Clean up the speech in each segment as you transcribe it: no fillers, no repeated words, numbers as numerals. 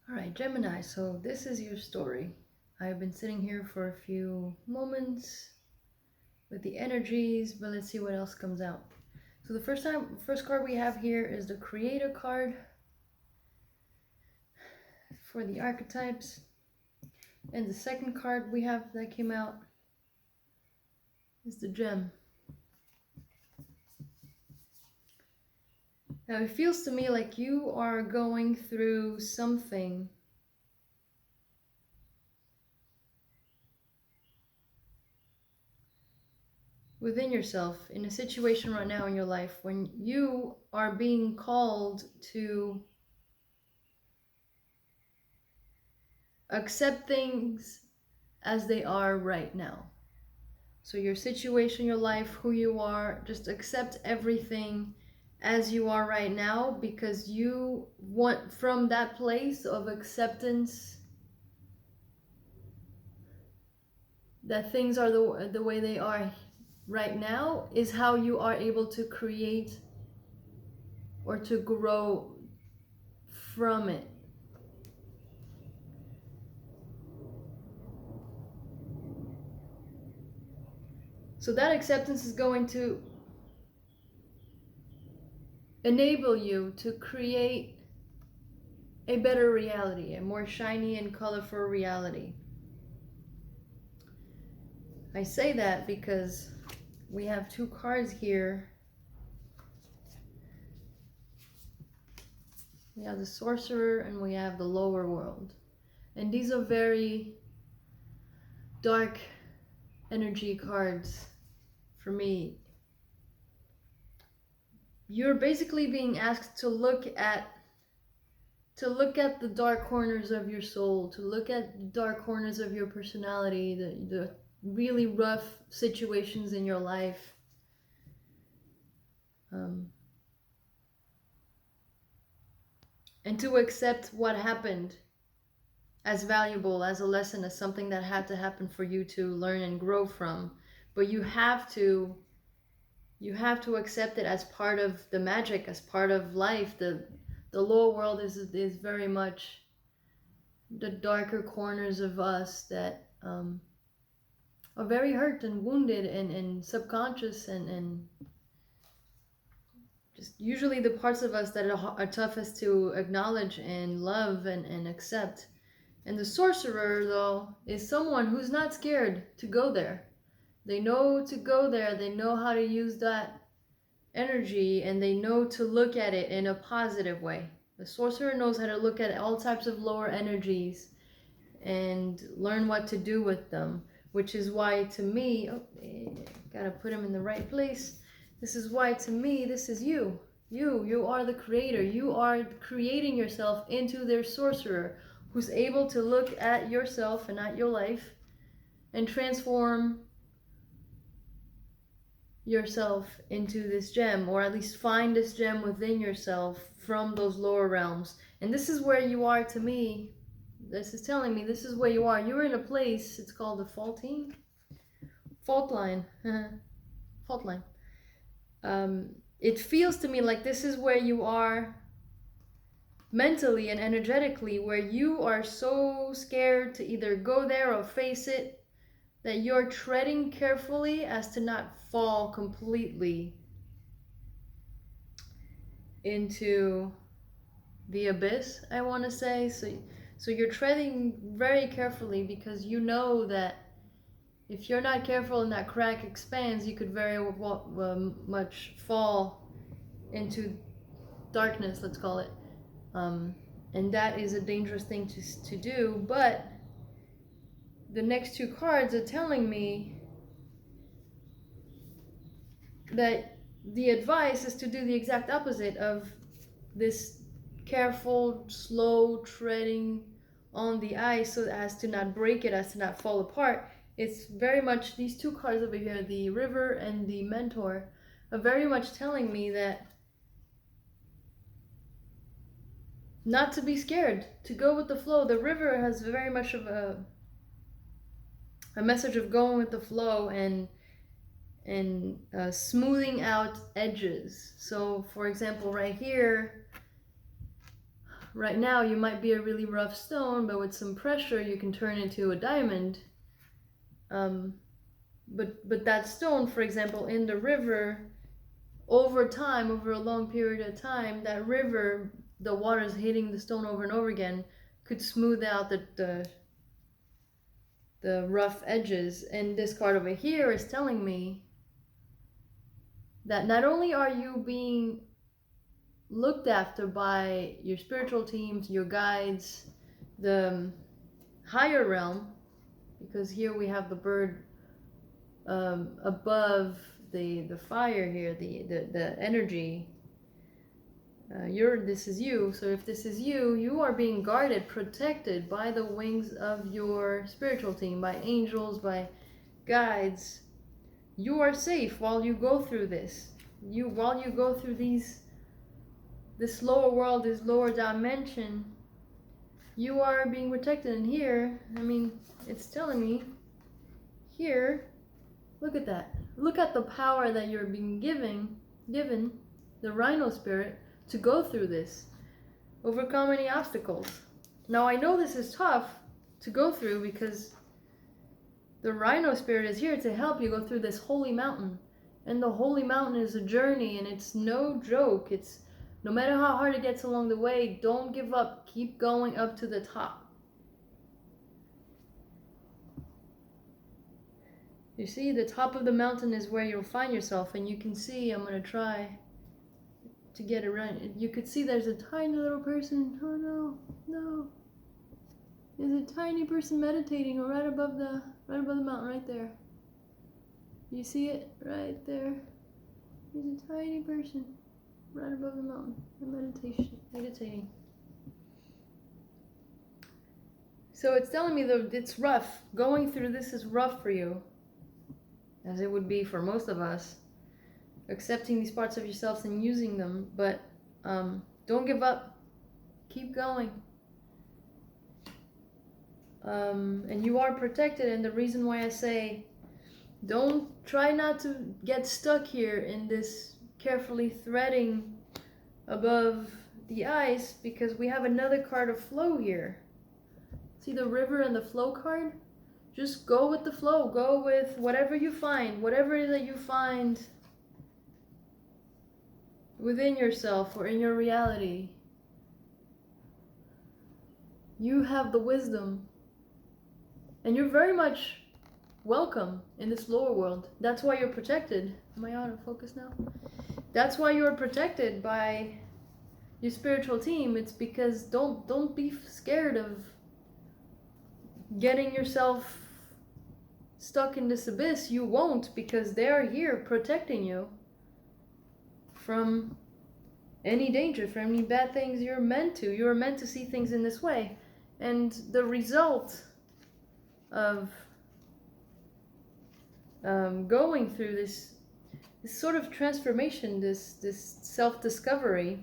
All right, Gemini, so this is your story. I've been sitting here for a few moments with the energies, but let's see what else comes out. So the first card we have here is the Creator card for the archetypes. And the second card we have that came out is the Gem. Now it feels to me like you are going through something within yourself, in a situation right now in your life when you are being called to accept things as they are right now. So your situation, your life, who you are, just accept everything as you are right now, because you want, from that place of acceptance that things are the way they are right now, is how you are able to create or to grow from it. So that acceptance is going to enable you to create a better reality, a more shiny and colorful reality. I say that because we have two cards here. We have the Sorcerer and we have the Lower World. And these are very dark energy cards for me. You're basically being asked to look at the dark corners of your soul, to look at the dark corners of your personality, the really rough situations in your life. And to accept what happened as valuable, as a lesson, as something that had to happen for you to learn and grow from. But you have to accept it as part of the magic, as part of life. The lower world is very much the darker corners of us that are very hurt and wounded and subconscious and just usually the parts of us that are toughest to acknowledge and love and accept. And the Sorcerer, though, is someone who's not scared to go there. They know to go there, they know how to use that energy, and they know to look at it in a positive way. The Sorcerer knows how to look at all types of lower energies and learn what to do with them, which is why to me, gotta put him in the right place. This is why to me, this is you. You are the creator. You are creating yourself into their Sorcerer, who's able to look at yourself and at your life and transform yourself into this gem, or at least find this gem within yourself from those lower realms. And this is where you are to me. This is telling me this is where you are. You're in a place, it's called the fault line. Fault line. It feels to me like this is where you are mentally and energetically, where you are so scared to either go there or face it, that you're treading carefully as to not fall completely into the abyss, I want to say. So you're treading very carefully, because you know that if you're not careful and that crack expands, you could very much fall into darkness, let's call it. And that is a dangerous thing to do. But the next two cards are telling me that the advice is to do the exact opposite of this careful, slow treading on the ice, so as to not break it, as to not fall apart. It's very much, these two cards over here, the River and the Mentor, are very much telling me that not to be scared, to go with the flow. The River has very much of a message of going with the flow and smoothing out edges. So for example, right here right now you might be a really rough stone, but with some pressure you can turn into a diamond. But that stone, for example, in the river, over time, over a long period of time, that river, the water's hitting the stone over and over again, could smooth out the rough edges. And this card over here is telling me that not only are you being looked after by your spiritual teams, your guides, the higher realm, because here we have the bird above the fire here, the energy. This is you. So if this is you, you are being guarded, protected by the wings of your spiritual team, by angels, by guides. You are safe while you go through this. While you go through this lower world, this lower dimension, you are being protected. And here, I mean, it's telling me here, look at that. Look at the power that you're being given, the rhino spirit, to go through this, overcome any obstacles. Now I know this is tough to go through because the rhino spirit is here to help you go through this holy mountain. And the holy mountain is a journey, and it's no joke. It's no matter how hard it gets along the way, don't give up. Keep going up to the top. You see, the top of the mountain is where you'll find yourself, and you can see, I'm going to try to get it right. You could see there's a tiny little person. Oh no, no. There's a tiny person meditating right above the mountain right there. You see it right there? There's a tiny person right above the mountain, meditating. So it's telling me that it's rough. Going through this is rough for you, as it would be for most of us. Accepting these parts of yourselves and using them, but don't give up. Keep going. And you are protected, and the reason why I say don't try not to get stuck here in this carefully threading above the ice, because we have another card of flow here. See the river and the flow card? Just go with the flow. Go with whatever you find, whatever that you find within yourself or in your reality. You have the wisdom, and you're very much welcome in this lower world. That's why you're protected. Am I out of focus now? That's why you're protected by your spiritual team. It's because don't be scared of getting yourself stuck in this abyss. You won't, because they're here protecting you from any danger, from any bad things. You're meant to see things in this way. And the result of going through this sort of transformation, this self-discovery,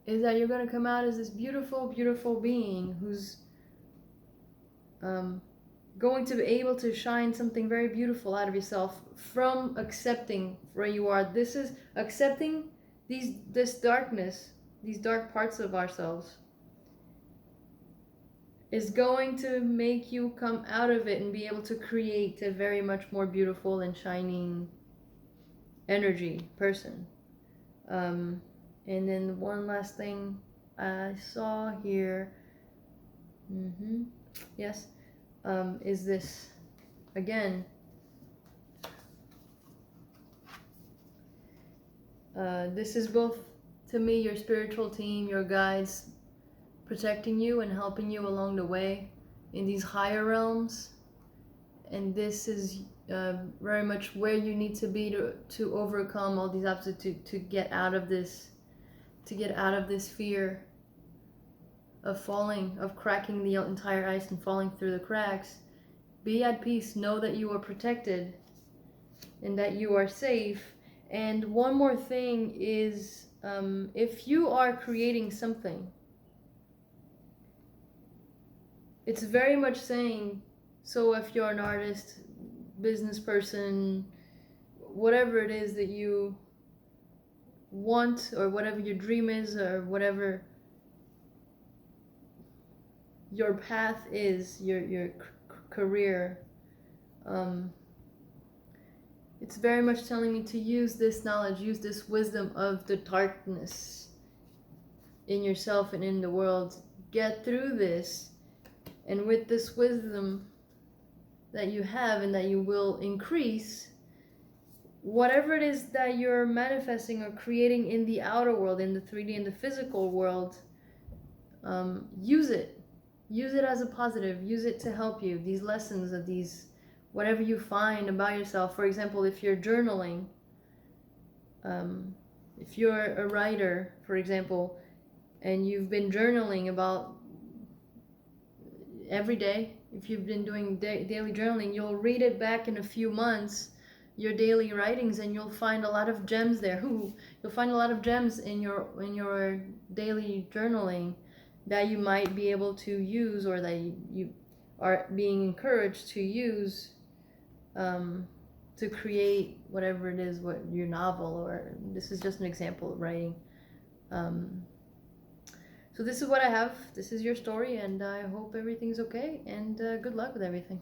is that you're going to come out as this beautiful, beautiful being who's going to be able to shine something very beautiful out of yourself from accepting where you are. This is accepting this darkness, these dark parts of ourselves, is going to make you come out of it and be able to create a very much more beautiful and shining energy person. And then one last thing I saw here, yes, is this again. This is both, to me, your spiritual team, your guides, protecting you and helping you along the way in these higher realms. And this is very much where you need to be to overcome all these obstacles, to get out of this, fear of falling, of cracking the entire ice and falling through the cracks. Be at peace. Know that you are protected and that you are safe. And one more thing is, if you are creating something, it's very much saying, so if you're an artist, business person, whatever it is that you want, or whatever your dream is, or whatever your path is, your career, it's very much telling me to use this knowledge, use this wisdom of the darkness in yourself and in the world. Get through this, and with this wisdom that you have and that you will increase, whatever it is that you're manifesting or creating in the outer world, in the 3D, in the physical world, use it. Use it as a positive. Use it to help you. These lessons of these, whatever you find about yourself. For example, if you're journaling, if you're a writer, for example, and you've been journaling about every day, if you've been doing daily journaling, you'll read it back in a few months, your daily writings, and you'll find a lot of gems there. You'll find a lot of gems in your daily journaling that you might be able to use, or that you are being encouraged to use, to create whatever it is, what your novel, or this is just an example of writing. So this is what I have. This is your story, and I hope everything's okay, and good luck with everything.